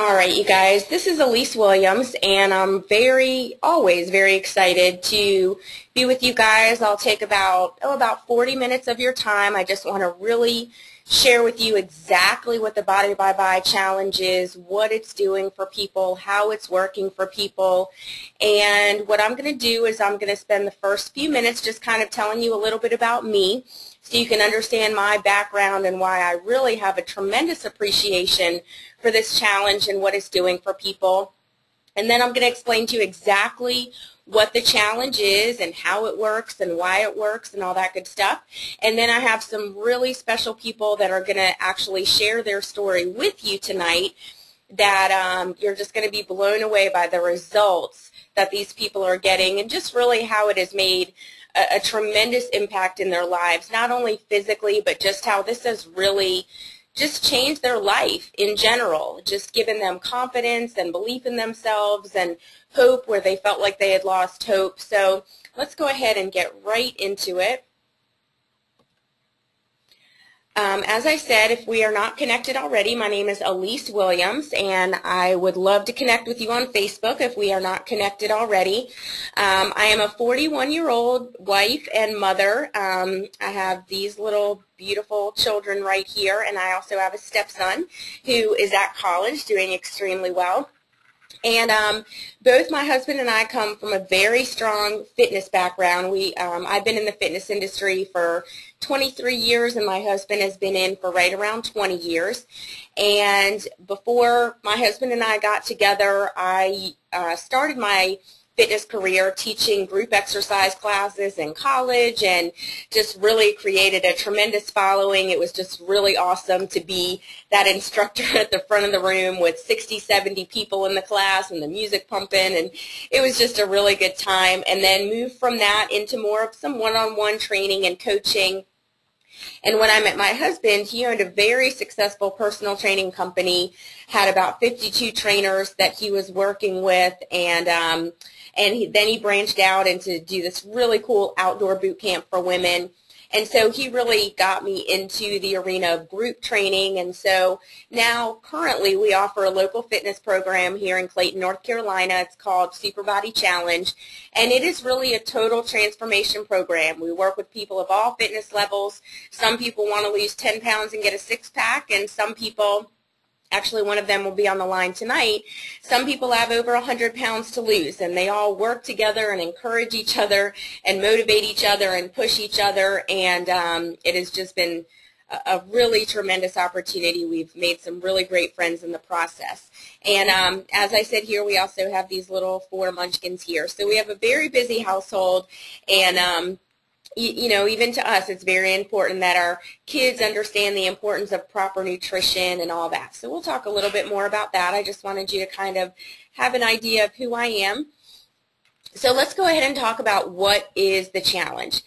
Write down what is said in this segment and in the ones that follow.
All right, you guys, this is Elise Williams, and I'm always very excited to be with you guys. I'll take about 40 minutes of your time. I just want to really share with you exactly what the Body by Bye Challenge is, what it's doing for people, how it's working for people. And what I'm going to do is I'm going to spend the first few minutes just kind of telling you a little bit about me, so you can understand my background and why I really have a tremendous appreciation for this challenge and what it's doing for people. And then I'm going to explain to you exactly what the challenge is and how it works and why it works and all that good stuff. And then I have some really special people that are going to actually share their story with you tonight that you're just going to be blown away by the results that these people are getting and just really how it has made a tremendous impact in their lives, not only physically, but just how this has really just changed their life in general, just given them confidence and belief in themselves and hope where they felt like they had lost hope. So let's go ahead and get right into it. As I said, if we are not connected already, my name is Alyse Williams, and I would love to connect with you on Facebook if we are not connected already. I am a 41-year-old wife and mother. I have these little beautiful children right here, and I also have a stepson who is at college doing extremely well. And both my husband and I come from a very strong fitness background. I've been in the fitness industry for 23 years, and my husband has been in for right around 20 years. And before my husband and I got together, I started my fitness career teaching group exercise classes in college and just really created a tremendous following. It was just really awesome to be that instructor at the front of the room with 60, 70 people in the class and the music pumping, and it was just a really good time. And then moved from that into more of some one-on-one training and coaching. And when I met my husband, he owned a very successful personal training company, had about 52 trainers that he was working with, and then he branched out into do this really cool outdoor boot camp for women. And so he really got me into the arena of group training. And so now currently we offer a local fitness program here in Clayton, North Carolina. It's called Super Body Challenge. And it is really a total transformation program. We work with people of all fitness levels. Some people want to lose 10 pounds and get a six-pack, and some people, actually, one of them will be on the line tonight. Some people have over 100 pounds to lose, and they all work together and encourage each other and motivate each other and push each other, and it has just been a really tremendous opportunity. We've made some really great friends in the process. And as I said here, we also have these little 4 munchkins here. So we have a very busy household, and you know, even to us, it's very important that our kids understand the importance of proper nutrition and all that. So we'll talk a little bit more about that. I just wanted you to kind of have an idea of who I am. So let's go ahead and talk about what is the challenge.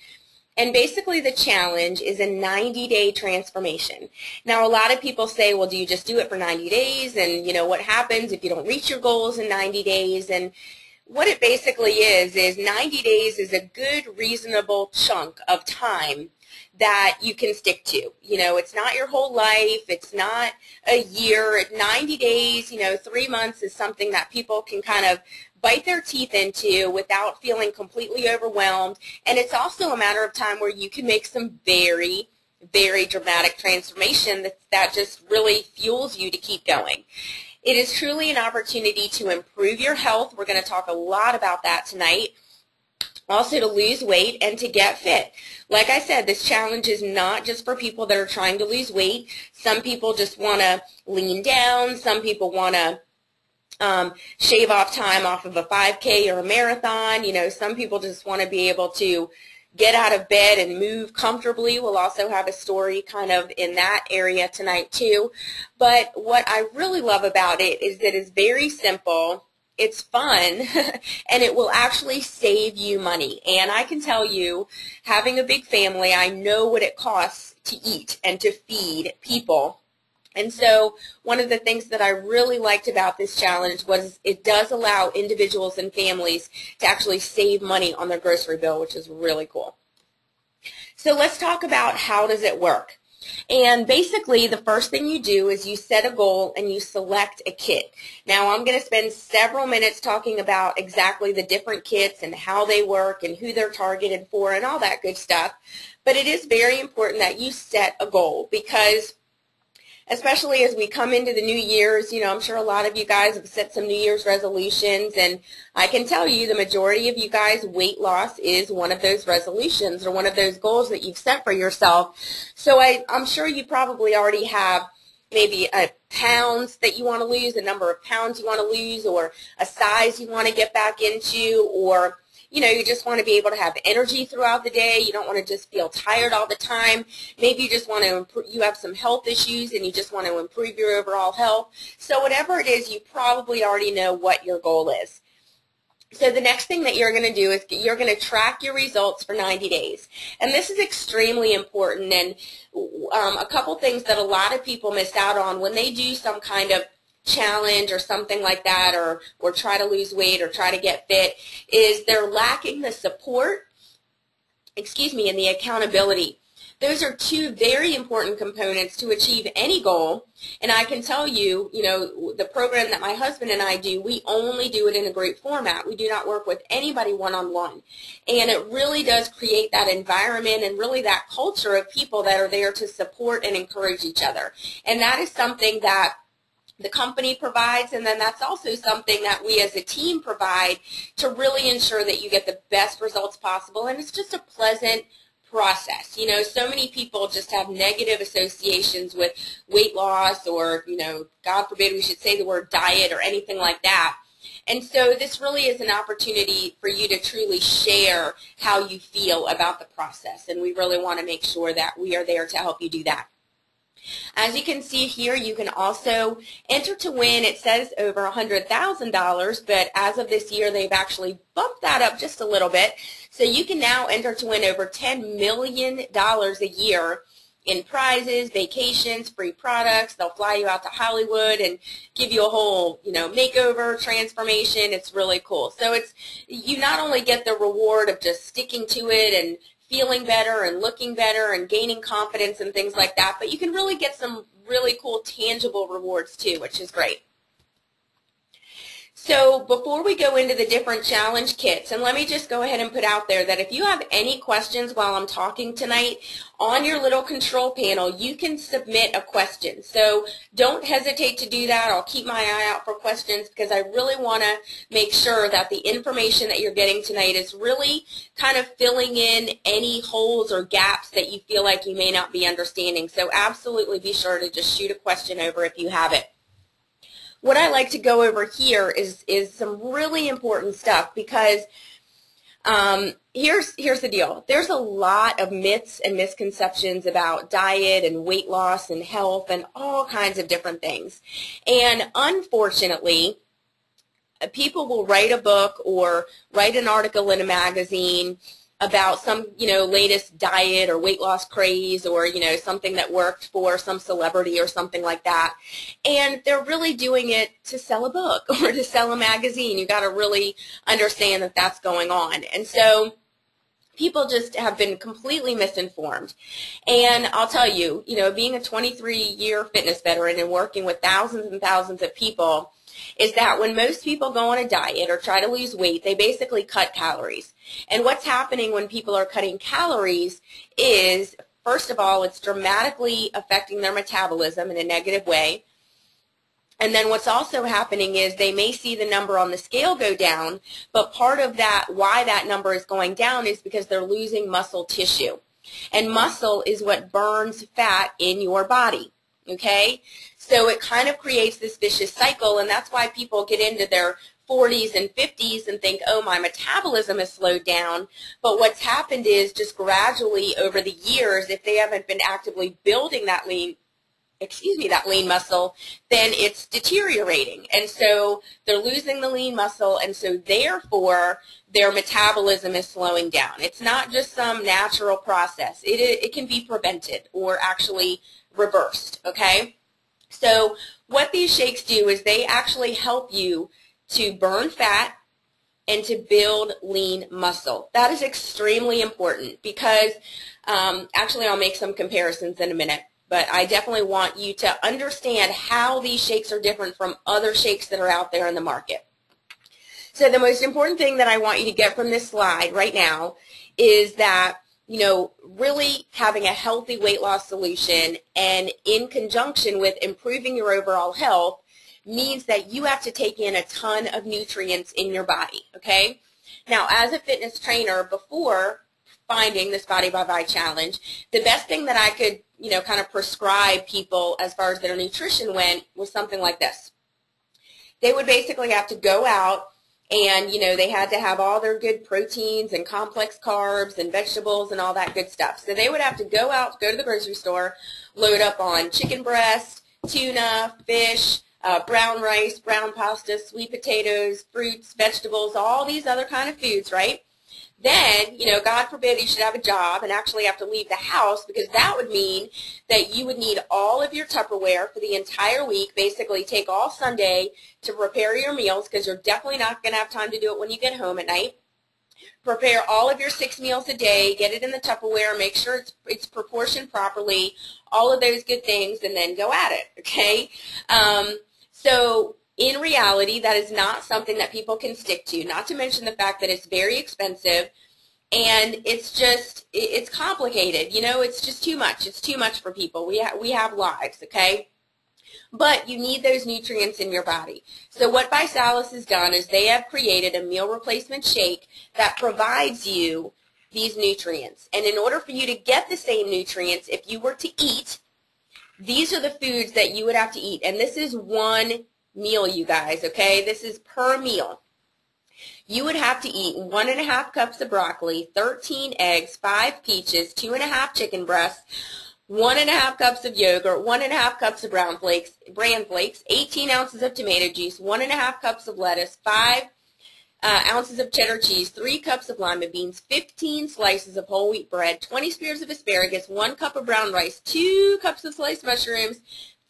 And basically the challenge is a 90-day transformation. Now, a lot of people say, well, do you just do it for 90 days? And, you know, what happens if you don't reach your goals in 90 days? And what it basically is 90 days is a good, reasonable chunk of time that you can stick to. You know, it's not your whole life. It's not a year. 90 days, you know, 3 months is something that people can kind of bite their teeth into without feeling completely overwhelmed. And it's also a matter of time where you can make some very, very dramatic transformation that just really fuels you to keep going. It is truly an opportunity to improve your health. We're going to talk a lot about that tonight. Also to lose weight and to get fit. Like I said, this challenge is not just for people that are trying to lose weight. Some people just want to lean down. Some people want to shave off time off of a 5K or a marathon. You know, some people just want to be able to get out of bed and move comfortably. We'll also have a story kind of in that area tonight too. But what I really love about it is that it's very simple, it's fun, and it will actually save you money. And I can tell you, having a big family, I know what it costs to eat and to feed people. And so one of the things that I really liked about this challenge was it does allow individuals and families to actually save money on their grocery bill, which is really cool. So let's talk about how does it work. And basically, the first thing you do is you set a goal and you select a kit. Now, I'm going to spend several minutes talking about exactly the different kits and how they work and who they're targeted for and all that good stuff. But it is very important that you set a goal, because especially as we come into the New Year's, I'm sure a lot of you guys have set some New Year's resolutions, and I can tell you the majority of you guys, weight loss is one of those resolutions or one of those goals that you've set for yourself. So I'm sure you probably already have maybe a pounds that you want to lose, a number of pounds you want to lose, or a size you want to get back into, or you just want to be able to have energy throughout the day. You don't want to just feel tired all the time. Maybe you just want to improve, you have some health issues and you just want to improve your overall health. So whatever it is, you probably already know what your goal is. So the next thing that you're going to do is you're going to track your results for 90 days. And this is extremely important, and a couple things that a lot of people miss out on when they do some kind of challenge or something like that, or try to lose weight or try to get fit, is they're lacking the support, and the accountability. Those are two very important components to achieve any goal. And I can tell you, the program that my husband and I do, we only do it in a group format. We do not work with anybody one-on-one. And it really does create that environment and really that culture of people that are there to support and encourage each other. And that is something that the company provides, and then that's also something that we as a team provide to really ensure that you get the best results possible. And it's just a pleasant process. So many people just have negative associations with weight loss, or, God forbid we should say the word diet or anything like that. And so this really is an opportunity for you to truly share how you feel about the process. And we really want to make sure that we are there to help you do that. As you can see here, you can also enter to win. It says over $100,000, but as of this year, they've actually bumped that up just a little bit. So you can now enter to win over $10 million a year in prizes, vacations, free products. They'll fly you out to Hollywood and give you a whole, makeover, transformation. It's really cool. So you not only get the reward of just sticking to it and feeling better and looking better and gaining confidence and things like that, but you can really get some really cool tangible rewards too, which is great. So before we go into the different challenge kits, and let me just go ahead and put out there that if you have any questions while I'm talking tonight, on your little control panel, you can submit a question. So don't hesitate to do that. I'll keep my eye out for questions, because I really want to make sure that the information that you're getting tonight is really kind of filling in any holes or gaps that you feel like you may not be understanding. So absolutely be sure to just shoot a question over if you have it. What I like to go over here is some really important stuff, because here's the deal. There's a lot of myths and misconceptions about diet and weight loss and health and all kinds of different things. And unfortunately, people will write a book or write an article in a magazine about some, latest diet or weight loss craze, or, something that worked for some celebrity or something like that. And they're really doing it to sell a book or to sell a magazine. You got to really understand that that's going on. And so people just have been completely misinformed. And I'll tell you, being a 23-year fitness veteran and working with thousands and thousands of people, is that when most people go on a diet or try to lose weight, they basically cut calories. And what's happening when people are cutting calories is, first of all, it's dramatically affecting their metabolism in a negative way. And then what's also happening is they may see the number on the scale go down, but part of that, why that number is going down, is because they're losing muscle tissue. And muscle is what burns fat in your body. Okay? So it kind of creates this vicious cycle, and that's why people get into their 40s and 50s and think, oh, my metabolism has slowed down. But what's happened is just gradually over the years, if they haven't been actively building that lean muscle, then it's deteriorating. And so they're losing the lean muscle, and so therefore their metabolism is slowing down. It's not just some natural process. It can be prevented or actually reversed, okay? So what these shakes do is they actually help you to burn fat and to build lean muscle. That is extremely important, because actually I'll make some comparisons in a minute. but I definitely want you to understand how these shakes are different from other shakes that are out there in the market. So the most important thing that I want you to get from this slide right now is that, you know, really having a healthy weight loss solution and in conjunction with improving your overall health means that you have to take in a ton of nutrients in your body, okay? Now, as a fitness trainer, before finding this Body by Vi challenge, the best thing that I could, you know, kind of prescribe people as far as their nutrition went was something like this. They would basically have to go out and, you know, they had to have all their good proteins and complex carbs and vegetables and all that good stuff. So they would have to go out, go to the grocery store, load up on chicken breast, tuna, fish, brown rice, brown pasta, sweet potatoes, fruits, vegetables, all these other kind of foods, right? Then, you know, God forbid you should have a job and actually have to leave the house, because that would mean that you would need all of your Tupperware for the entire week, basically take all Sunday to prepare your meals, because you're definitely not going to have time to do it when you get home at night. Prepare all of your 6 meals a day, get it in the Tupperware, make sure it's proportioned properly, all of those good things, and then go at it, okay? So in reality, that is not something that people can stick to, not to mention the fact that it's very expensive and it's complicated. You know, it's just too much. It's too much for people. We have lives, okay? But you need those nutrients in your body. So what ViSalus has done is they have created a meal replacement shake that provides you these nutrients. And in order for you to get the same nutrients, if you were to eat, these are the foods that you would have to eat. And this is one meal, you guys, okay? This is per meal. You would have to eat 1.5 cups of broccoli, 13 eggs, 5 peaches, 2.5 chicken breasts, 1.5 cups of yogurt, 1.5 cups of bran flakes, 18 ounces of tomato juice, 1.5 cups of lettuce, 5 ounces of cheddar cheese, 3 cups of lima beans, 15 slices of whole wheat bread, 20 spears of asparagus, 1 cup of brown rice, 2 cups of sliced mushrooms,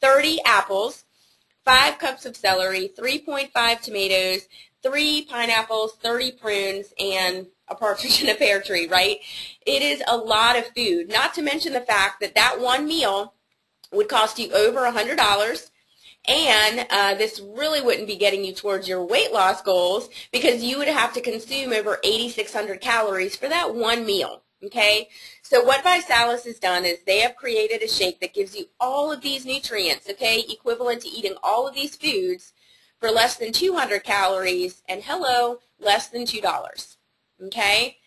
30 apples, 5 cups of celery, 3.5 tomatoes, 3 pineapples, 30 prunes, and a partridge in a pear tree, right? It is a lot of food, not to mention the fact that that one meal would cost you over $100, and this really wouldn't be getting you towards your weight loss goals, because you would have to consume over 8,600 calories for that one meal. Okay, so what ViSalus has done is they have created a shake that gives you all of these nutrients, okay, equivalent to eating all of these foods for less than 200 calories, and hello, less than $2. Okay,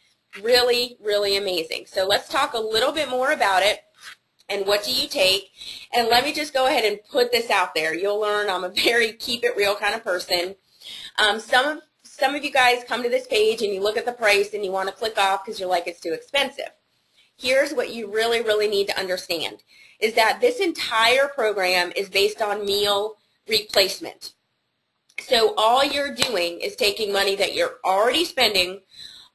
really, really amazing. So let's talk a little bit more about it and what do you take. And let me just go ahead and put this out there. You'll learn I'm a very keep it real kind of person. Some of you guys come to this page and you look at the price and you want to click off because you're like, it's too expensive. Here's what you really, really need to understand, is that this entire program is based on meal replacement. So all you're doing is taking money that you're already spending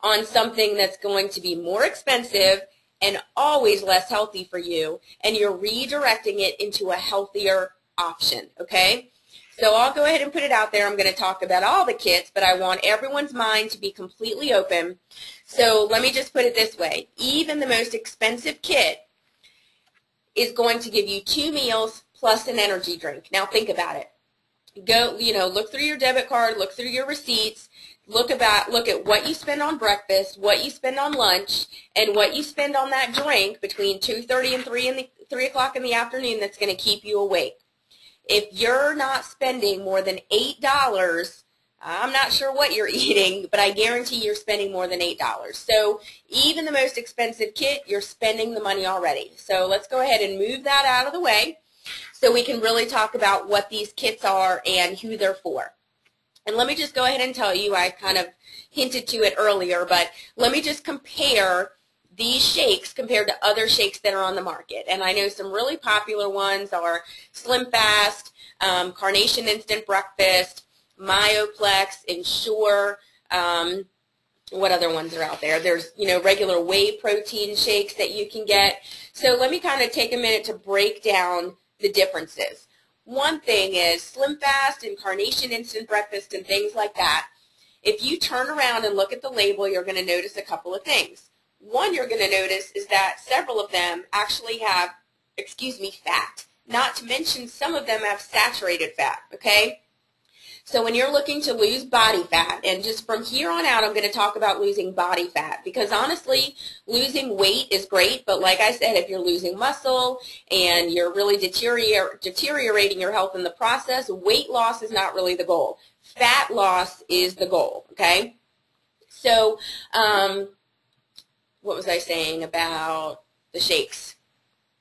on something that's going to be more expensive and always less healthy for you, and you're redirecting it into a healthier option, okay? So I'll go ahead and put it out there. I'm going to talk about all the kits, but I want everyone's mind to be completely open. So let me just put it this way. Even the most expensive kit is going to give you 2 meals plus an energy drink. Now think about it. Go, you know, look through your debit card, look through your receipts, look at what you spend on breakfast, what you spend on lunch, and what you spend on that drink between 2:30 and 3 o'clock in the afternoon that's going to keep you awake. If you're not spending more than $8, I'm not sure what you're eating, but I guarantee you're spending more than $8. So even the most expensive kit, you're spending the money already. So let's go ahead and move that out of the way so we can really talk about what these kits are and who they're for. And let me just go ahead and tell you, I kind of hinted to it earlier, but let me just compare these shakes compared to other shakes that are on the market. And I know some really popular ones are Slim Fast, Carnation Instant Breakfast, Myoplex, Ensure. What other ones are out there? There's, you know, regular whey protein shakes that you can get. So let me kind of take a minute to break down the differences. One thing is Slim Fast and Carnation Instant Breakfast and things like that. If you turn around and look at the label, you're going to notice a couple of things. One you're going to notice is that several of them actually have fat. Not to mention some of them have saturated fat, okay? So when you're looking to lose body fat, and just from here on out I'm going to talk about losing body fat, because honestly, losing weight is great, but like I said, if you're losing muscle and you're really deteriorating your health in the process, weight loss is not really the goal. Fat loss is the goal, okay? So what was I saying about the shakes?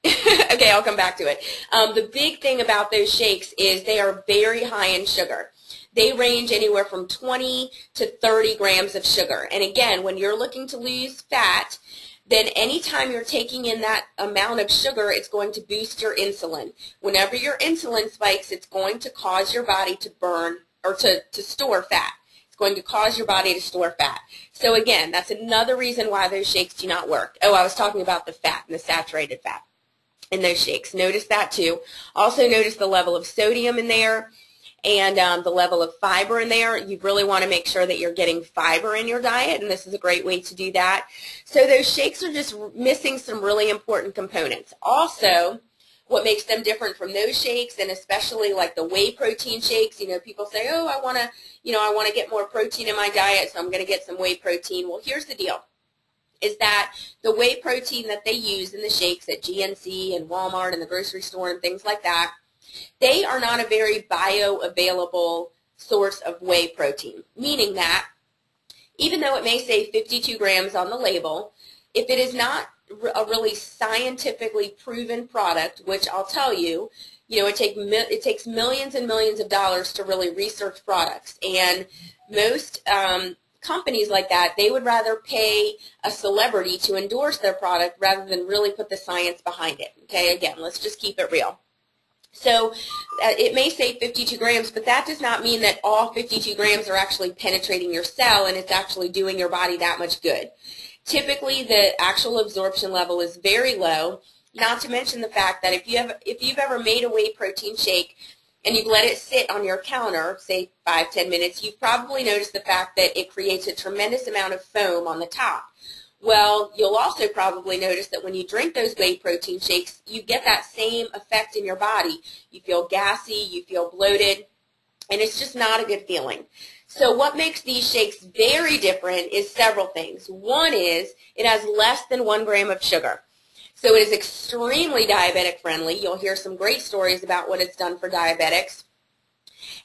Okay, I'll come back to it. The big thing about those shakes is they are very high in sugar. They range anywhere from 20 to 30 grams of sugar. And again, when you're looking to lose fat, then anytime you're taking in that amount of sugar, it's going to boost your insulin. Whenever your insulin spikes, it's going to cause your body to burn or to store fat. It's going to cause your body to store fat. So again, that's another reason why those shakes do not work. Oh, I was talking about the fat and the saturated fat in those shakes. Notice that too. Also notice the level of sodium in there and the level of fiber in there. You really want to make sure that you're getting fiber in your diet, and this is a great way to do that. So those shakes are just missing some really important components. Also, what makes them different from those shakes, and especially like the whey protein shakes, you know, people say, oh, I want to get more protein in my diet, so I'm going to get some whey protein. Well, here's the deal, is that the whey protein that they use in the shakes at GNC and Walmart and the grocery store and things like that, they are not a very bioavailable source of whey protein, meaning that even though it may say 52 grams on the label, if it is not a really scientifically proven product, which I'll tell you, it takes millions and millions of dollars to really research products, and most companies like that, they would rather pay a celebrity to endorse their product rather than really put the science behind it. Okay, again, let's just keep it real. So it may say 52 grams, but that does not mean that all 52 grams are actually penetrating your cell and it's actually doing your body that much good. Typically, the actual absorption level is very low, not to mention the fact that if you've ever made a whey protein shake and you've let it sit on your counter, say 5-10 minutes, you've probably noticed the fact that it creates a tremendous amount of foam on the top. Well, you'll also probably notice that when you drink those whey protein shakes, you get that same effect in your body. You feel gassy, you feel bloated, and it's just not a good feeling. So what makes these shakes very different is several things. One is it has less than 1 gram of sugar. So it is extremely diabetic friendly. You'll hear some great stories about what it's done for diabetics.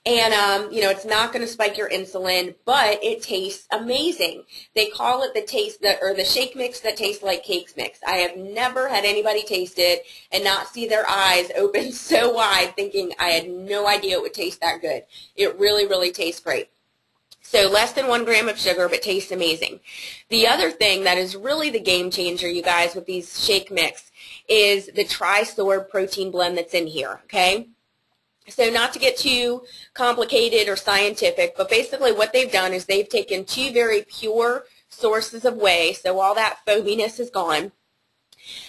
And, it's not going to spike your insulin, but it tastes amazing. They call it the shake mix that tastes like cakes mix. I have never had anybody taste it and not see their eyes open so wide thinking I had no idea it would taste that good. It really, really tastes great. So less than 1 gram of sugar, but tastes amazing. The other thing that is really the game changer, you guys, with these shake mix is the tri-sorb protein blend that's in here, okay? So not to get too complicated or scientific, but basically what they've done is they've taken 2 very pure sources of whey, so all that foaminess is gone.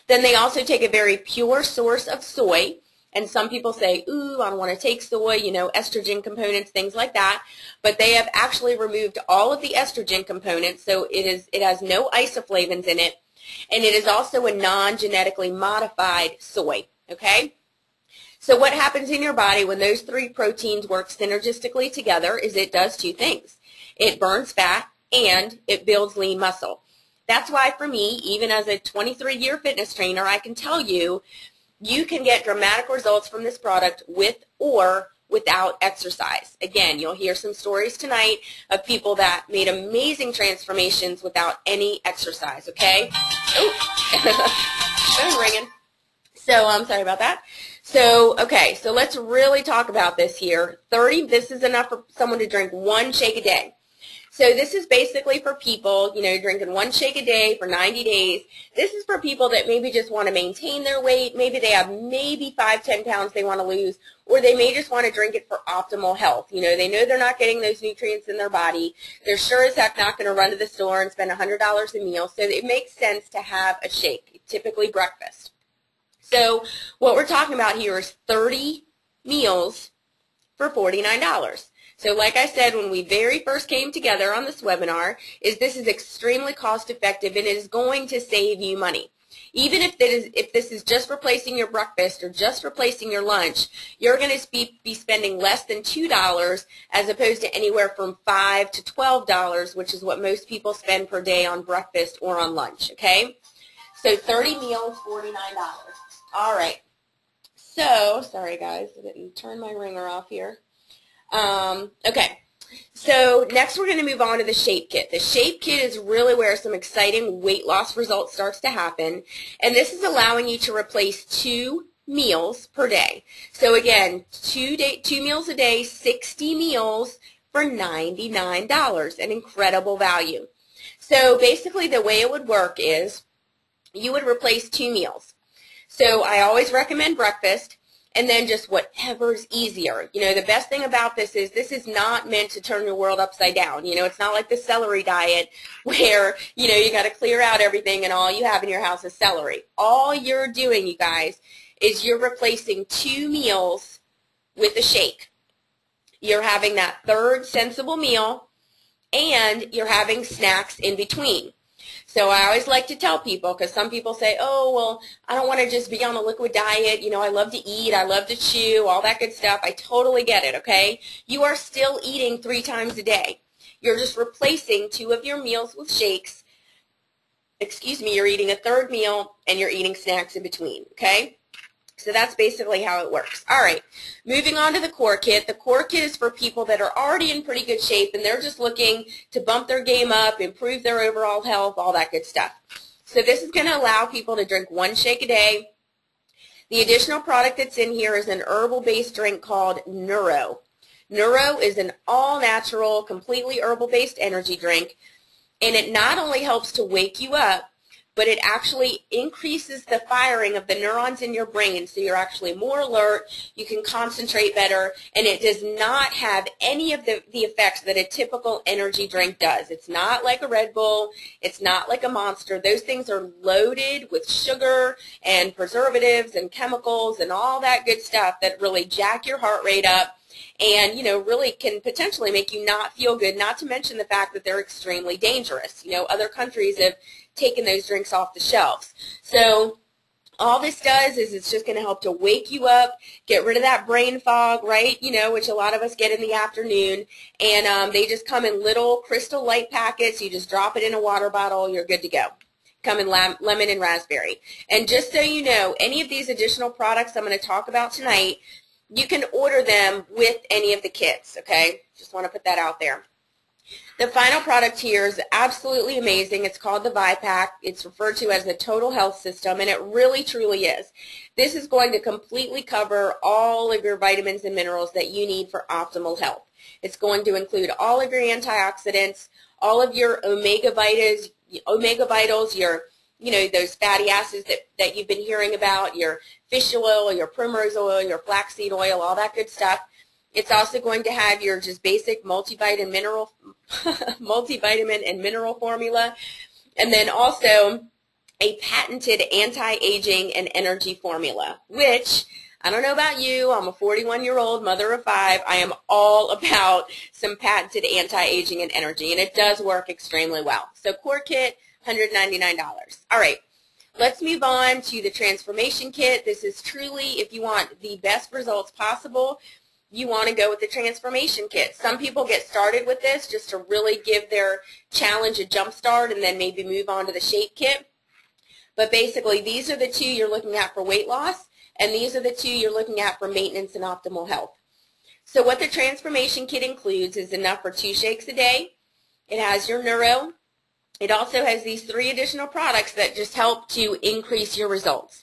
Then they also take a very pure source of soy, and some people say, ooh, I don't want to take soy, estrogen components, things like that, but they have actually removed all of the estrogen components, so it has no isoflavones in it, and it is also a non-genetically modified soy, okay? So what happens in your body when those 3 proteins work synergistically together is it does 2 things. It burns fat and it builds lean muscle. That's why for me, even as a 23-year fitness trainer, I can tell you, you can get dramatic results from this product with or without exercise. Again, you'll hear some stories tonight of people that made amazing transformations without any exercise, okay? Oh, phone ringing. So I'm sorry about that. So, okay, so let's really talk about this here. This is enough for someone to drink 1 shake a day. So this is basically for people, drinking 1 shake a day for 90 days. This is for people that maybe just want to maintain their weight. Maybe they have 5-10 pounds they want to lose, or they may just want to drink it for optimal health. They know they're not getting those nutrients in their body. They're sure as heck not going to run to the store and spend $100 a meal, so it makes sense to have a shake, typically breakfast. So what we're talking about here is 30 meals for $49. So like I said when we very first came together on this webinar, this is extremely cost effective and it is going to save you money. Even if this is just replacing your breakfast or just replacing your lunch, you're going to be spending less than $2 as opposed to anywhere from $5 to $12, which is what most people spend per day on breakfast or on lunch, okay? So 30 meals, $49. All right. So, sorry guys, I didn't turn my ringer off here. Okay. So next we're going to move on to the Shape Kit. The Shape Kit is really where some exciting weight loss results starts to happen. And this is allowing you to replace 2 meals per day. So again, 2 meals a day, 60 meals for $99, an incredible value. So basically the way it would work is you would replace 2 meals. So I always recommend breakfast, and then just whatever's easier. You know, the best thing about this is not meant to turn your world upside down. You know, it's not like the Celery Diet where, you know, you got to clear out everything and all you have in your house is celery. All you're doing, you guys, is you're replacing 2 meals with a shake. You're having that third sensible meal, and you're having snacks in between. So I always like to tell people, because some people say, oh, well, I don't want to just be on a liquid diet. You know, I love to eat. I love to chew, all that good stuff. I totally get it, okay? You are still eating 3 times a day. You're just replacing 2 of your meals with shakes. Excuse me, you're eating a third meal, and you're eating snacks in between, okay? So that's basically how it works. All right, moving on to the Core Kit. The Core Kit is for people that are already in pretty good shape and they're just looking to bump their game up, improve their overall health, all that good stuff. So this is going to allow people to drink 1 shake a day. The additional product that's in here is an herbal-based drink called Neuro. Neuro is an all-natural, completely herbal-based energy drink, and it not only helps to wake you up, but it actually increases the firing of the neurons in your brain, so you're actually more alert, you can concentrate better, and it does not have any of the effects that a typical energy drink does. It's not like a Red Bull, it's not like a Monster. Those things are loaded with sugar and preservatives and chemicals and all that good stuff that really jack your heart rate up and, you know, really can potentially make you not feel good, not to mention the fact that they're extremely dangerous. You know, other countries have taken those drinks off the shelves. So all this does is it's just going to help to wake you up, get rid of that brain fog, right, you know, which a lot of us get in the afternoon. And they just come in little crystal light packets. You just drop it in a water bottle. You're good to go. Come in lemon and raspberry. And just so you know, any of these additional products I'm going to talk about tonight, you can order them with any of the kits, okay? Just want to put that out there. The final product here is absolutely amazing. It's called the ViPack. It's referred to as the Total Health System, and it really, truly is. This is going to completely cover all of your vitamins and minerals that you need for optimal health. It's going to include all of your antioxidants, all of your omega vitals, your, you know, those fatty acids that you've been hearing about, your fish oil, your primrose oil, your flaxseed oil, all that good stuff. It's also going to have your just basic multivitamin and mineral formula, and then also a patented anti-aging and energy formula, which, I don't know about you, I'm a 41-year-old mother of 5. I am all about some patented anti-aging and energy, and it does work extremely well. So Core Kit, $199. All right. Let's move on to the Transformation Kit. This is truly, if you want the best results possible, you want to go with the Transformation Kit. Some people get started with this just to really give their challenge a jump start and then maybe move on to the Shape Kit. But basically, these are the 2 you're looking at for weight loss, and these are the 2 you're looking at for maintenance and optimal health. So what the Transformation Kit includes is enough for 2 shakes a day. It has your Neuro. It also has these 3 additional products that just help to increase your results.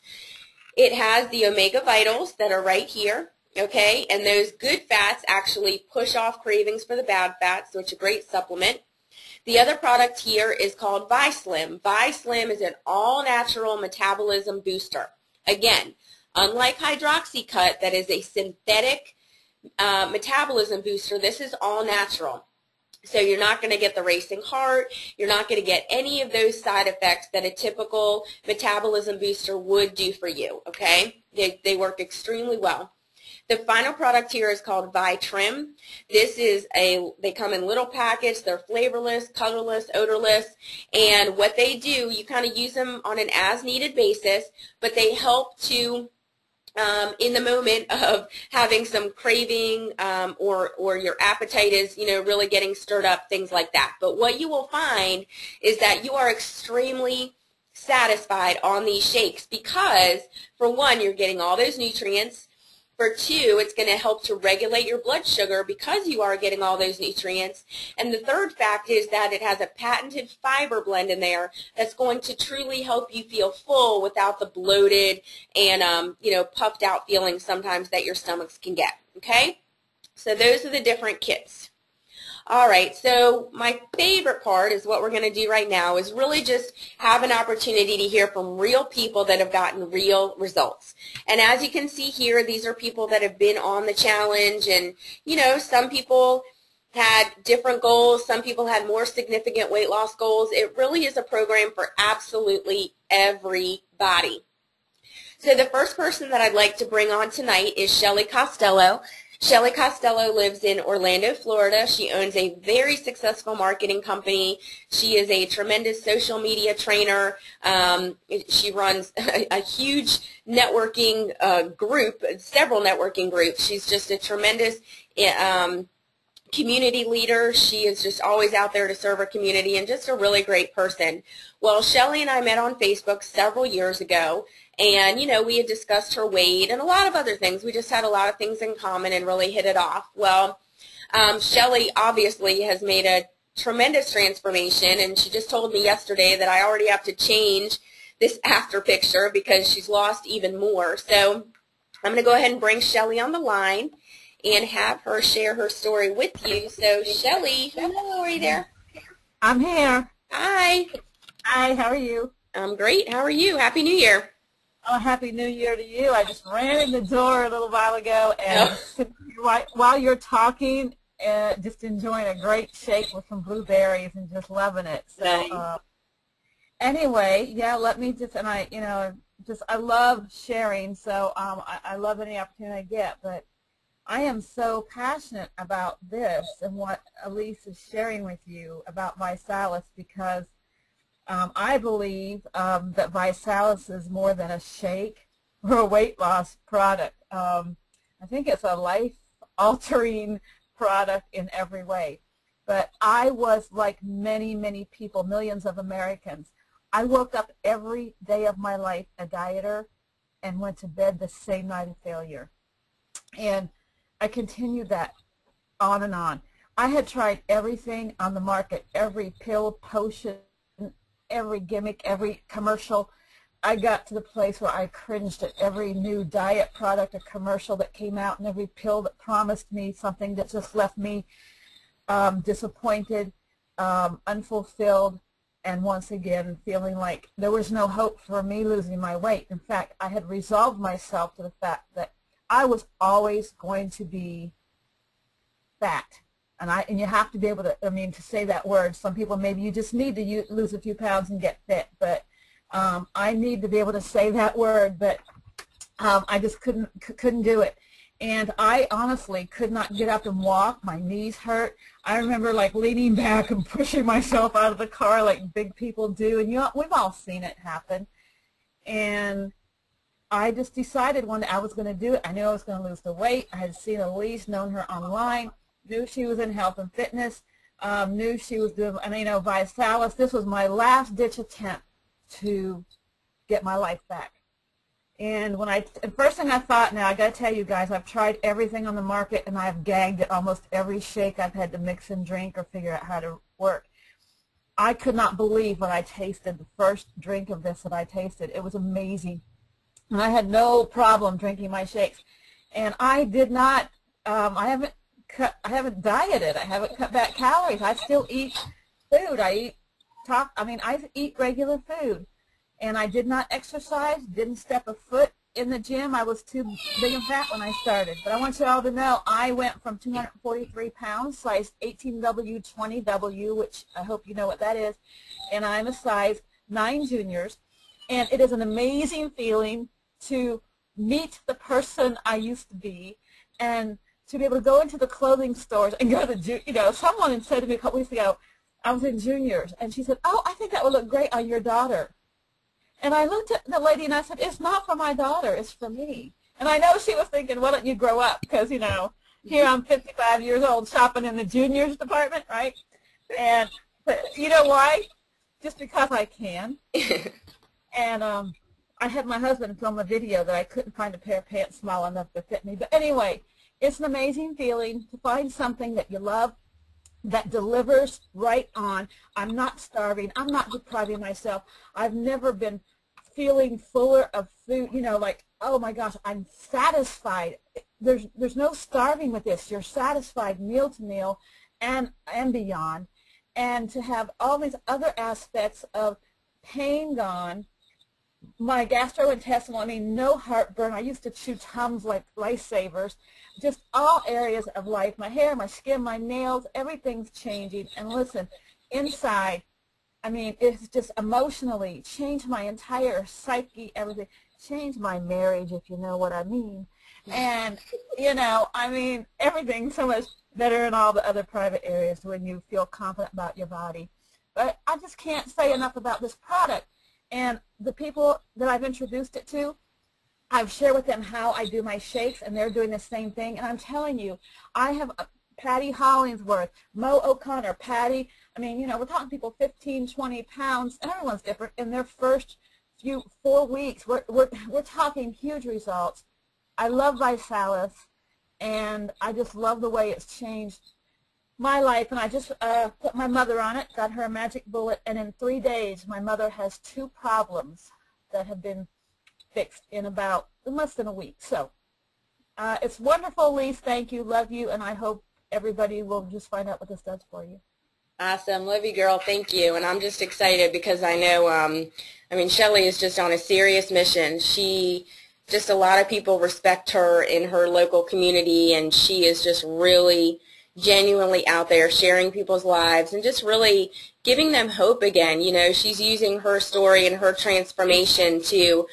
It has the Omega Vitals that are right here, okay, and those good fats actually push off cravings for the bad fats, so it's a great supplement. The other product here is called ViSlim. ViSlim is an all-natural metabolism booster. Again, unlike Hydroxycut, that is a synthetic metabolism booster, this is all natural. So you're not going to get the racing heart. You're not going to get any of those side effects that a typical metabolism booster would do for you, okay? They work extremely well. The final product here is called Trim. They come in little packets. They're flavorless, colorless, odorless, and what they do, you kind of use them on an as-needed basis, but they help to in the moment of having some craving or your appetite is, really getting stirred up, things like that. But what you will find is that you are extremely satisfied on these shakes because, for one, you're getting all those nutrients. For two, it's going to help to regulate your blood sugar because you are getting all those nutrients. And the third fact is that it has a patented fiber blend in there that's going to truly help you feel full without the bloated and, puffed out feeling sometimes that your stomachs can get. Okay? So those are the different kits. All right, so my favorite part is what we're going to do right now is really just have an opportunity to hear from real people that have gotten real results. And as you can see here, these are people that have been on the challenge, and, some people had different goals. Some people had more significant weight loss goals. It really is a program for absolutely everybody. So the first person that I'd like to bring on tonight is Shelly Costello. Shelly Costello lives in Orlando, Florida. She owns a very successful marketing company. She is a tremendous social media trainer. She runs a huge networking group, several networking groups. She's just a tremendous community leader. She is just always out there to serve her community and just a really great person. Well, Shelly and I met on Facebook several years ago, and, we had discussed her weight and a lot of other things. We just had a lot of things in common and really hit it off. Well, Shelly obviously has made a tremendous transformation, and she just told me yesterday that I already have to change this after picture because she's lost even more. So I'm going to go ahead and bring Shelly on the line and have her share her story with you. So, Shelly, hello, are you there? I'm here. Hi. Hi, how are you? I'm great. How are you? Happy New Year. Oh, Happy New Year to you. I just ran in the door a little while ago, and while you're talking, just enjoying a great shake with some blueberries and just loving it. So, anyway, yeah, let me just, and I love sharing, so I love any opportunity I get, but I am so passionate about this and what Elise is sharing with you about ViSalus because I believe that ViSalus is more than a shake or a weight loss product. I think it's a life-altering product in every way. But I was like many, many people, millions of Americans. I woke up every day of my life a dieter and went to bed the same night of failure. And I continued that on and on. I had tried everything on the market, every pill, potion, every gimmick, every commercial. I got to the place where I cringed at every new diet product or commercial that came out and every pill that promised me something that just left me disappointed, unfulfilled, and once again feeling like there was no hope for me losing my weight. In fact, I had resolved myself to the fact that I was always going to be fat. And you have to be able to, to say that word. Some people, maybe you just need to lose a few pounds and get fit. But I need to be able to say that word, but I just couldn't do it. And I honestly could not get up and walk. My knees hurt. I remember like leaning back and pushing myself out of the car like big people do. And we've all seen it happen. And I just decided one day I was going to do it. I knew I was going to lose the weight. I had seen Elise, known her online, knew she was in health and fitness, knew she was doing, ViSalus. This was my last-ditch attempt to get my life back. And the first thing I thought, now I got to tell you guys, I've tried everything on the market, and I've gagged at almost every shake I've had to mix and drink or figure out how to work. I could not believe when I tasted the first drink of this that I tasted. It was amazing. And I had no problem drinking my shakes. And I did not, I haven't dieted. I haven't cut back calories. I still eat food. I eat regular food. And I did not exercise, didn't step a foot in the gym. I was too big and fat when I started. But I want you all to know I went from 243 pounds, size 18W, 20W, which I hope you know what that is, and I'm a size 9 juniors. And it is an amazing feeling to meet the person I used to be, and to be able to go into the clothing stores and go to, you know, someone said to me a couple weeks ago, I was in juniors, and she said, oh, I think that would look great on your daughter. And I looked at the lady and I said, it's not for my daughter, it's for me. And I know she was thinking, why don't you grow up? Because, you know, here I'm 55 years old shopping in the juniors department, right? And but you know why? Just because I can. And I had my husband film a video that I couldn't find a pair of pants small enough to fit me. But anyway, it's an amazing feeling to find something that you love, that delivers right on. I'm not starving. I'm not depriving myself. I've never been feeling fuller of food, you know, like, oh my gosh, I'm satisfied. There's no starving with this. You're satisfied meal to meal and beyond. And to have all these other aspects of pain gone, my gastrointestinal, I mean, no heartburn. I used to chew Tums like lifesavers. Just all areas of life, my hair, my skin, my nails, everything's changing. And listen, inside, I mean, it's just emotionally changed my entire psyche, everything. Changed my marriage, if you know what I mean. And, you know, I mean, everything's so much better in all the other private areas when you feel confident about your body. But I just can't say enough about this product. And the people that I've introduced it to, I've shared with them how I do my shakes, and they're doing the same thing. And I'm telling you, I have Patty Hollingsworth, Mo O'Connor, Patty. I mean, you know, we're talking people 15, 20 pounds, and everyone's different. In their first 4 weeks, we're talking huge results. I love Visalis, and I just love the way it's changed my life. And I just put my mother on it, got her a magic bullet, and in 3 days, my mother has 2 problems that have been fixed in less than a week. So it's wonderful, Elise. Thank you, love you, and I hope everybody will just find out what this does for you. Awesome. Love you, girl. Thank you. And I'm just excited because I know, I mean, Shelly is just on a serious mission. Just a lot of people respect her in her local community, and she is just really genuinely out there sharing people's lives and just really giving them hope again. You know, she's using her story and her transformation to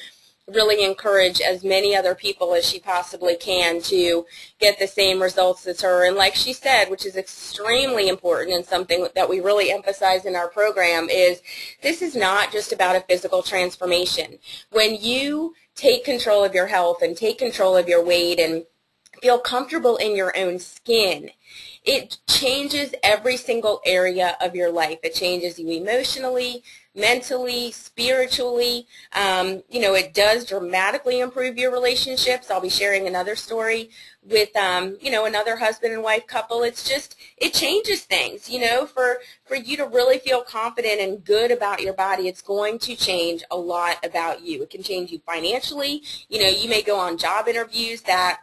really encourage as many other people as she possibly can to get the same results as her. And like she said, which is extremely important and something that we really emphasize in our program, is this is not just about a physical transformation. When you take control of your health and take control of your weight and feel comfortable in your own skin, it changes every single area of your life. It changes you emotionally, mentally, spiritually. You know, it does dramatically improve your relationships. I'll be sharing another story with, you know, another husband and wife couple. It's just, it changes things, you know, for you to really feel confident and good about your body. It's going to change a lot about you. It can change you financially. You know, you may go on job interviews that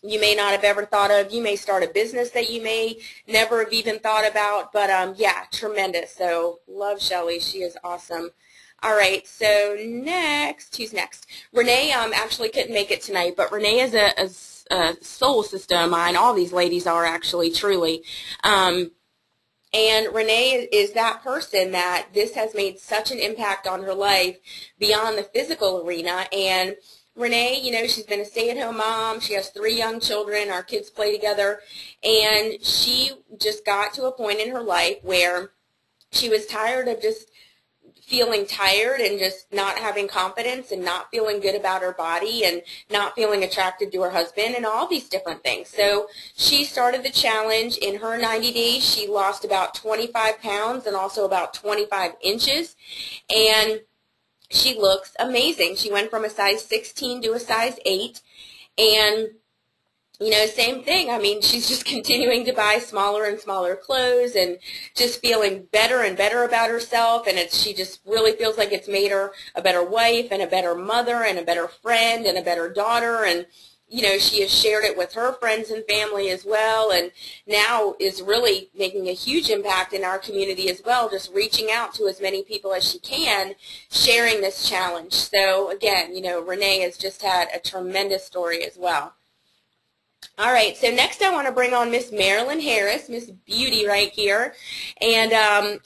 you may not have ever thought of. You may start a business that you may never have even thought about. But, yeah, tremendous. So, love Shelly. She is awesome. All right, so next, who's next? Renee actually couldn't make it tonight, but Renee is a soul sister of mine. All these ladies are actually, truly. And Renee is that person that this has made such an impact on her life beyond the physical arena. And Renee, you know, she's been a stay-at-home mom. She has 3 young children. Our kids play together. And she just got to a point in her life where she was tired of just feeling tired and just not having confidence and not feeling good about her body and not feeling attracted to her husband and all these different things. So she started the challenge. In her 90 days, she lost about 25 pounds and also about 25 inches. And she looks amazing. She went from a size 16 to a size 8. And, you know, same thing. I mean, she's just continuing to buy smaller and smaller clothes and just feeling better and better about herself. And she just really feels like it's made her a better wife and a better mother and a better friend and a better daughter. And, you know, she has shared it with her friends and family as well, and now is really making a huge impact in our community as well, just reaching out to as many people as she can, sharing this challenge. So, again, you know, Renee has just had a tremendous story as well. All right, so next I want to bring on Miss Marilyn Harris, Miss Beauty right here. And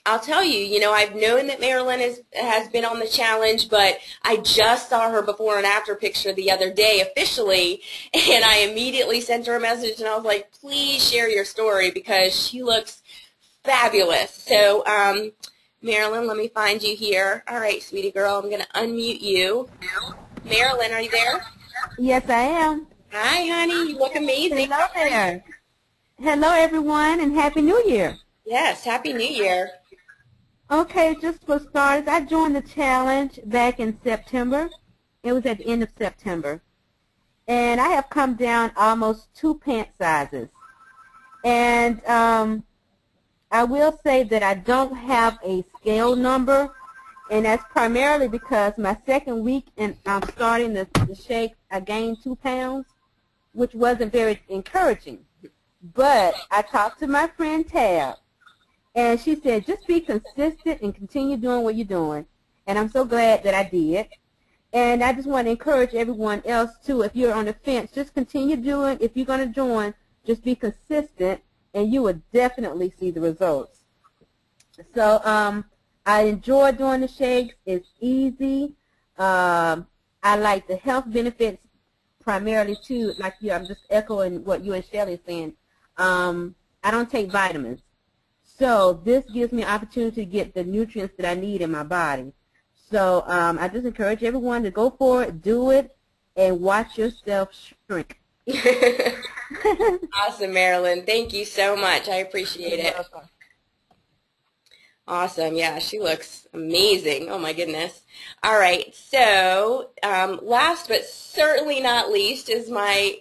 I'll tell you, I've known that Marilyn has been on the challenge, but I just saw her before and after picture the other day officially, and I immediately sent her a message, and I was like, please share your story because she looks fabulous. So, Marilyn, let me find you here. All right, sweetie girl, I'm going to unmute you. Marilyn, are you there? Yes, I am. Hi, honey. You look amazing. Hello there. Hello, everyone, and Happy New Year. Yes, Happy New Year. Okay, just for starters, I joined the challenge back in September. It was at the end of September. And I have come down almost 2 pant sizes. And I will say that I don't have a scale number, and that's primarily because my second week and I'm starting the shake, I gained 2 pounds, which wasn't very encouraging. But I talked to my friend Tab, and she said, just be consistent and continue doing what you're doing. And I'm so glad that I did. And I just want to encourage everyone else, too, if you're on the fence, just continue doing. If you're going to join, just be consistent, and you will definitely see the results. So I enjoy doing the shakes. It's easy. I like the health benefits primarily, too. Like you, I'm just echoing what you and Shelly are saying. I don't take vitamins. So this gives me an opportunity to get the nutrients that I need in my body. So I just encourage everyone to go for it, do it, and watch yourself shrink. Awesome, Marilyn. Thank you so much. I appreciate it. Awesome. Yeah, she looks amazing. Oh, my goodness. All right. So last but certainly not least is my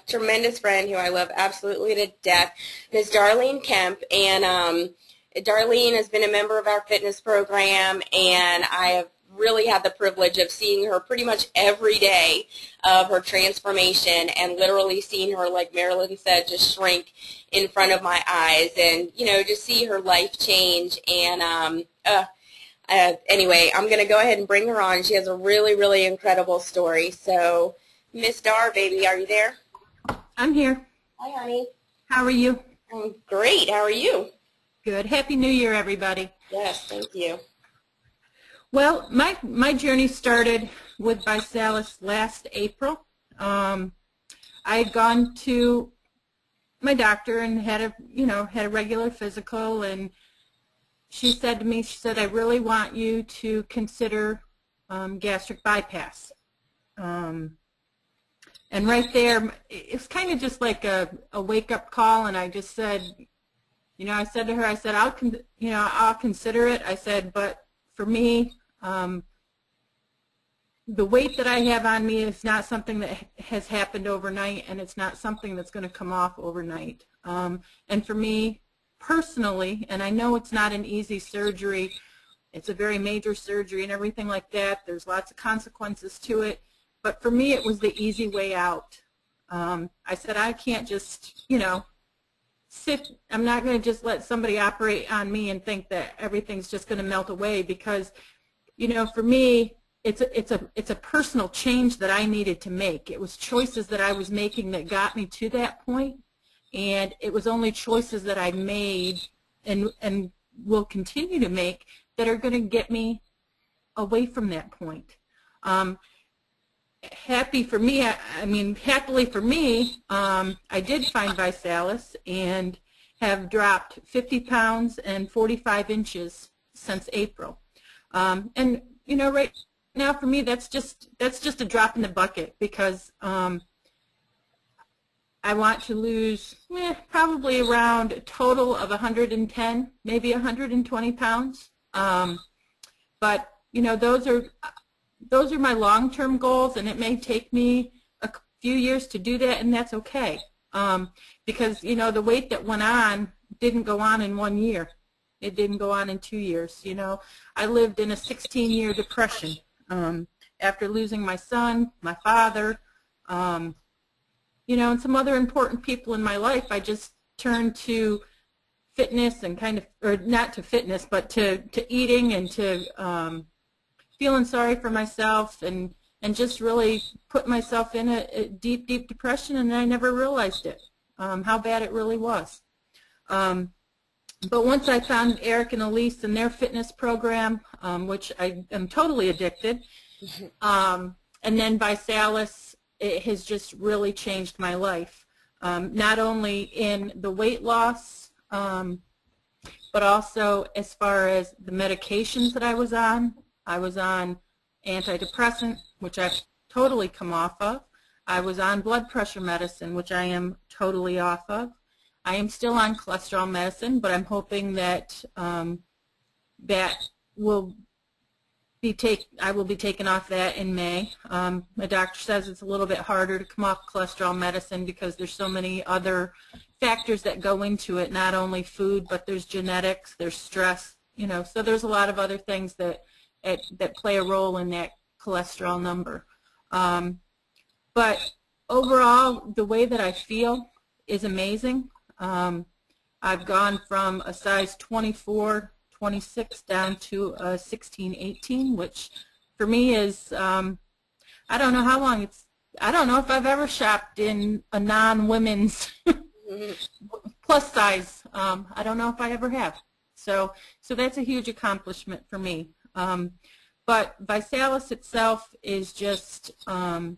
tremendous friend who I love absolutely to death, Ms. Darlene Kemp. And Darlene has been a member of our fitness program, and I have really had the privilege of seeing her pretty much every day of her transformation and literally seeing her, like Marilyn said, just shrink in front of my eyes and, just see her life change. And anyway, I'm going to go ahead and bring her on. She has a really, really incredible story. So, Miss Dar, baby, are you there? I'm here. Hi, honey. How are you? I'm great. How are you? Good. Happy New Year, everybody. Yes, thank you. Well, my journey started with ViSalus last April. I had gone to my doctor and had a regular physical, and she said to me, I really want you to consider gastric bypass. And right there, it's kind of just like a wake-up call, and I just said, I said to her, I'll consider it. I said, but for me, the weight that I have on me is not something that has happened overnight, and it's not something that's going to come off overnight. And for me personally, and I know it's not an easy surgery, it's a very major surgery and everything like that. There's lots of consequences to it. But for me, it was the easy way out. I said, I can't just, sit. I'm not going to just let somebody operate on me and think that everything's just going to melt away, because for me, it's a personal change that I needed to make. It was choices that I was making that got me to that point, and it was only choices that I made and will continue to make that are going to get me away from that point. Happily for me, I did find ViSalus and have dropped 50 pounds and 45 inches since April. And right now for me, that's just a drop in the bucket, because I want to lose probably around a total of 110, maybe 120 pounds. But those are my long-term goals, and it may take me a few years to do that, and that's okay. Because the weight that went on didn't go on in 1 year. It didn't go on in 2 years. I lived in a 16-year depression after losing my son, my father, and some other important people in my life. I just turned to fitness and or not to fitness, but to eating and to feeling sorry for myself and and just really put myself in a deep, deep depression, and I never realized it, how bad it really was. But once I found Eric and Elise and their fitness program, which I am totally addicted, and then ViSalus, it has just really changed my life. Not only in the weight loss, but also as far as the medications that I was on. I was on antidepressant, which I've totally come off of. I was on blood pressure medicine, which I am totally off of. I am still on cholesterol medicine, but I'm hoping that that will be I will be taken off that in May. My doctor says it's a little bit harder to come off cholesterol medicine because there's so many other factors that go into it, not only food, but there's genetics, there's stress, you know, so there's a lot of other things that play a role in that cholesterol number. But overall, the way that I feel is amazing. I've gone from a size 24, 26 down to a 16, 18, which for me is, I don't know how long I don't know if I've ever shopped in a non-women's plus size. I don't know if I ever have. So that's a huge accomplishment for me. But ViSalus itself is just, for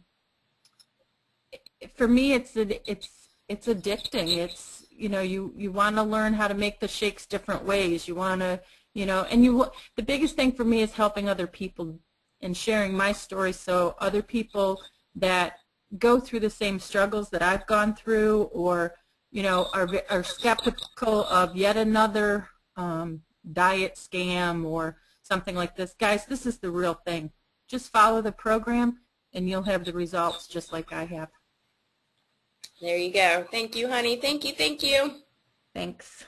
me, it's addicting. It's, you know, you want to learn how to make the shakes different ways. You want to, you know, and the biggest thing for me is helping other people and sharing my story so other people that go through the same struggles that I've gone through, or, you know, are skeptical of yet another diet scam or something like this. Guys, this is the real thing. Just follow the program and you'll have the results just like I have. There you go. Thank you, honey. Thank you. Thank you. Thanks.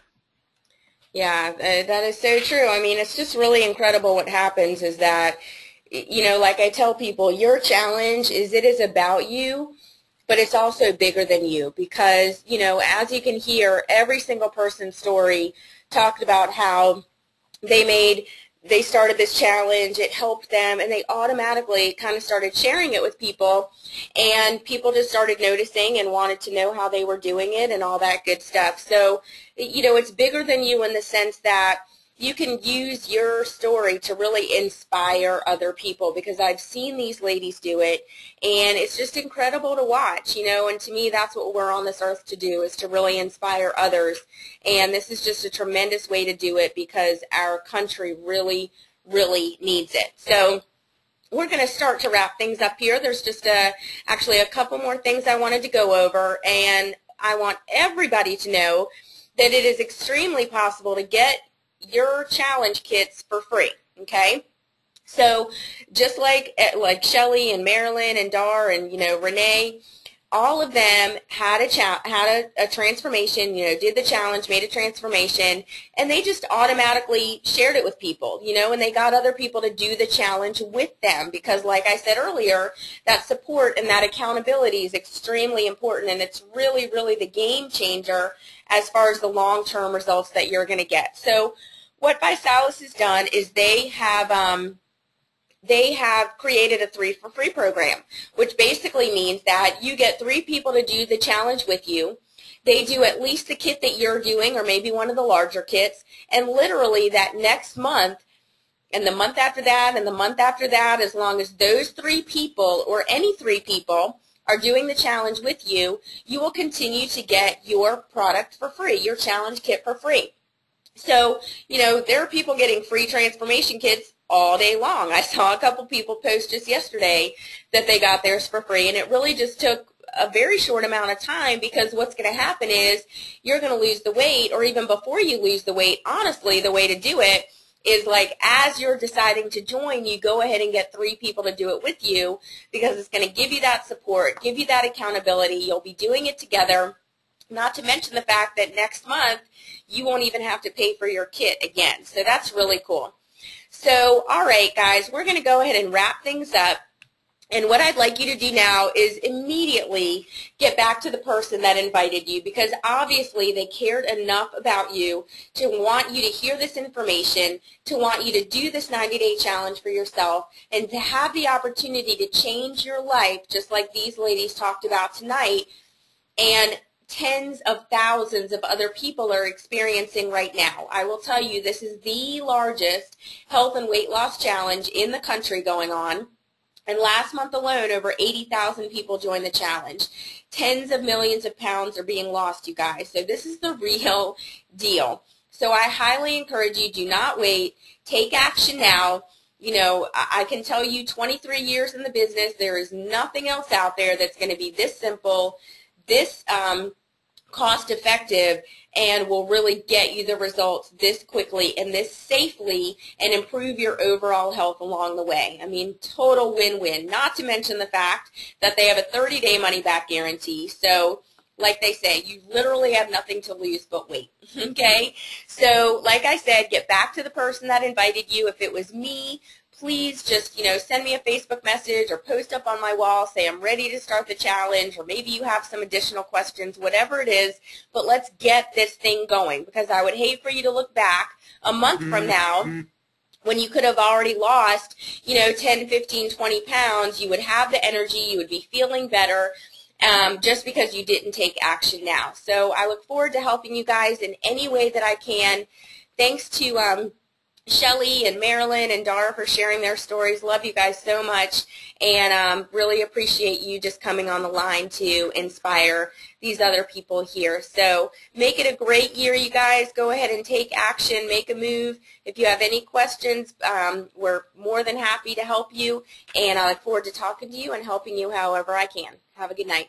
Yeah, that is so true. I mean, it's just really incredible what happens is that, you know, like I tell people, your challenge is it is about you, but it's also bigger than you because, you know, as you can hear, every single person's story talked about how they started this challenge, it helped them, and they automatically kind of started sharing it with people, and people just started noticing and wanted to know how they were doing it and all that good stuff. So, you know, it's bigger than you in the sense that you can use your story to really inspire other people, because I've seen these ladies do it, and it's just incredible to watch, you know, and to me that's what we're on this earth to do, is to really inspire others, and this is just a tremendous way to do it because our country really, really needs it. So we're going to start to wrap things up here. There's just actually a couple more things I wanted to go over, and I want everybody to know that it is extremely possible to get your challenge kits for free, okay? So just like Shelly and Marilyn and Dar and, you know, Renee, all of them had a transformation, you know, did the challenge, made a transformation, and they just automatically shared it with people, you know, and they got other people to do the challenge with them because, like I said earlier, that support and that accountability is extremely important, and it's really, really the game changer as far as the long-term results that you're going to get. So what ViSalus has done is they have created a 3 for free program, which basically means that you get 3 people to do the challenge with you. They do at least the kit that you're doing, or maybe one of the larger kits, and literally that next month and the month after that and the month after that, as long as those 3 people or any 3 people are doing the challenge with you, you will continue to get your product for free, your challenge kit for free. So, you know, there are people getting free transformation kits all day long. I saw a couple people post just yesterday that they got theirs for free, and it really just took a very short amount of time, because what's going to happen is you're going to lose the weight, or even before you lose the weight, honestly, the way to do it is, like, as you're deciding to join, you go ahead and get 3 people to do it with you, because it's going to give you that support, give you that accountability. You'll be doing it together. Not to mention the fact that next month you won't even have to pay for your kit again. So that's really cool. So, all right, guys, we're going to go ahead and wrap things up. And what I'd like you to do now is immediately get back to the person that invited you, because obviously they cared enough about you to want you to hear this information, to want you to do this 90-day challenge for yourself, and to have the opportunity to change your life just like these ladies talked about tonight, and tens of thousands of other people are experiencing right now. I will tell you, this is the largest health and weight loss challenge in the country going on. And last month alone, over 80,000 people joined the challenge. Tens of millions of pounds are being lost, you guys. So this is the real deal. So I highly encourage you, do not wait. Take action now. You know, I can tell you 23 years in the business, there is nothing else out there that's going to be this simple, this cost effective, and will really get you the results this quickly and this safely and improve your overall health along the way. I mean, total win-win, not to mention the fact that they have a 30-day money-back guarantee. So like they say, you literally have nothing to lose but wait, okay? So like I said, get back to the person that invited you. If it was me, please just, you know, send me a Facebook message or post up on my wall, say I'm ready to start the challenge, or maybe you have some additional questions, whatever it is, but let's get this thing going, because I would hate for you to look back a month from now when you could have already lost, you know, 10, 15, 20 pounds. You would have the energy, you would be feeling better, just because you didn't take action now. So I look forward to helping you guys in any way that I can. Thanks to Shelly and Marilyn and Dara for sharing their stories. Love you guys so much, and really appreciate you just coming on the line to inspire these other people here. So make it a great year, you guys. Go ahead and take action. Make a move. If you have any questions, we're more than happy to help you, and I look forward to talking to you and helping you however I can. Have a good night.